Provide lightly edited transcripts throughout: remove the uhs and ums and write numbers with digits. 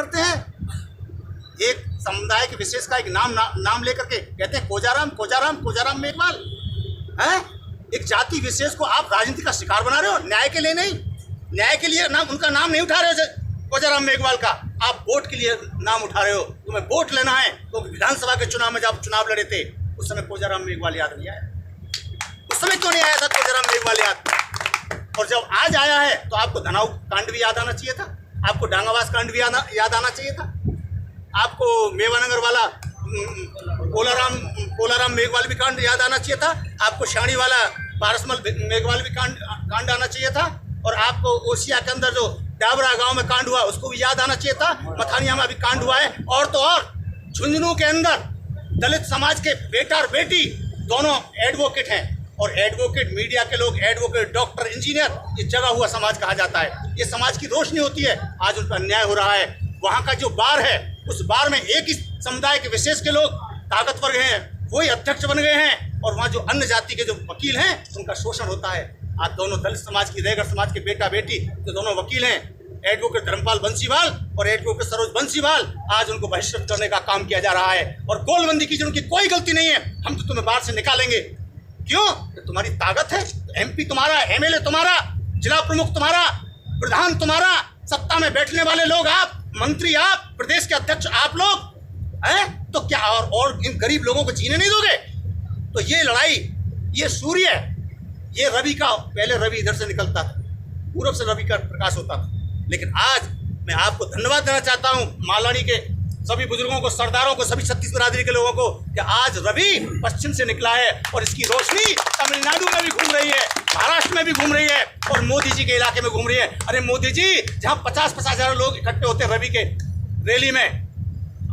करते हैं? एक समुदाय के विशेष का एक नाम लेकर के कहते हैं कोजाराम मेघवाल है। एक जाति विशेष को आप राजनीति का शिकार बना रहे हो, न्याय के लिए नहीं, न्याय के लिए नाम उनका नाम नहीं उठा रहे हो कोजाराम मेघवाल का, आप वोट के लिए नाम उठा रहे हो। तुम्हें वोट लेना है तो विधानसभा के चुनाव में जब चुनाव लड़े थे उस समय कोजाराम मेघवाल याद नहीं आया? उस समय क्यों नहीं आया था कोजाराम मेघवाल याद? और जब आज आया है तो आपको धनाऊ कांड भी याद आना चाहिए था, आपको डांगावास कांड भी याद आना चाहिए था, आपको मेवानगर वाला कोलाराम मेघवाल भी कांड याद आना चाहिए था, आपको शाणी वाला पारसमल मेघवाल भी कांड आना चाहिए था, और आपको ओसिया के अंदर जो डाबरा गांव में कांड हुआ उसको भी याद आना चाहिए था। मथानिया में भी कांड हुआ है, और तो और झुंझुनू के अंदर दलित समाज के बेटा और बेटी दोनों एडवोकेट हैं, और एडवोकेट मीडिया के लोग एडवोकेट, डॉक्टर, इंजीनियर, ये जगा हुआ समाज कहा जाता है। ये समाज की रोशनी होती है, आज उन पर अन्याय हो रहा है। वहाँ का जो बार है उस बार में एक ही समुदाय के विशेष के लोग ताकतवर गए हैं, वही अध्यक्ष बन गए हैं, और वहाँ जो अन्य जाति के जो वकील हैं उनका शोषण होता है। आज दोनों दलित समाज की, रैगर समाज के बेटा बेटी जो दोनों वकील हैं, एडवोकेट धर्मपाल बंसीवाल और एडवोकेट सरोज बंसीवाल, आज उनको बहिष्कृत करने का काम किया जा रहा है। और गोलबंदी की जो उनकी कोई गलती नहीं है, हम तो तुम्हें बाहर से निकालेंगे। क्यों? तो तुम्हारी ताकत है, MP तुम्हारा, MLA तुम्हारा, जिला प्रमुख तुम्हारा, प्रधान तुम्हारा, सत्ता में बैठने वाले लोग आप, मंत्री आप, प्रदेश के अध्यक्ष आप लोग हैं, तो क्या और इन गरीब लोगों को जीने नहीं दोगे? तो ये लड़ाई, ये सूर्य, ये रवि का, पहले रवि इधर से निकलता था, पूरब से रवि का प्रकाश होता था, लेकिन आज मैं आपको धन्यवाद देना चाहता हूं, मालानी के सभी बुजुर्गों को, सरदारों को, सभी 36 बिरादरी के लोगों को, कि आज रवि पश्चिम से निकला है और इसकी रोशनी तमिलनाडु में भी घूम रही है, महाराष्ट्र में भी घूम रही है, और मोदी जी के इलाके में घूम रही है। अरे मोदी जी, जहां 50-50 हजार लोग इकट्ठे होते हैं रवि के रैली में,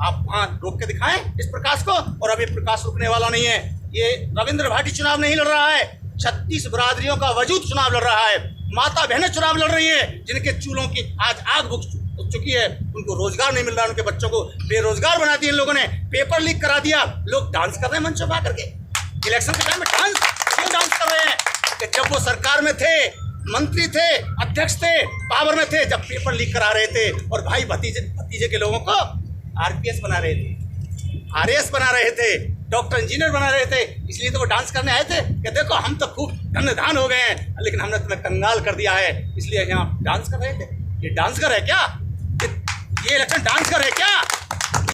आप वहां रोक के दिखाएं इस प्रकाश को। और अभी प्रकाश रुकने वाला नहीं है। ये रविंद्र भाटी चुनाव नहीं लड़ रहा है, 36 बिरादरियों का वजूद चुनाव लड़ रहा है, माता बहनें चुनाव लड़ रही है, जिनके चूल्हों की आज आग बुझ चुकी है, उनको रोजगार नहीं मिल रहा, उनके बच्चों को बेरोजगार बना दिया इन लोगों ने, पेपर लीक करा दिया, लोग डांस कर रहे हैं मंच पर आकर के। इलेक्शन के टाइम में क्यों डांस कर रहे हैं? कि जब वो सरकार में थे, मंत्री थे, अध्यक्ष थे, पावर में थे, जब पेपर लीक करा रहे थे और भाई भतीजे के लोगों को RPS बना रहे थे, RAS बना रहे थे, डॉक्टर, इंजीनियर बना रहे थे, इसलिए तो वो डांस करने आए थे कि देखो हम तो खूब धन हो गए हैं, लेकिन हमने तुम्हें कंगाल कर दिया है, इसलिए यहाँ डांस कर रहे थे। ये डांस कर है क्या? ये इलेक्शन डांस कर है क्या?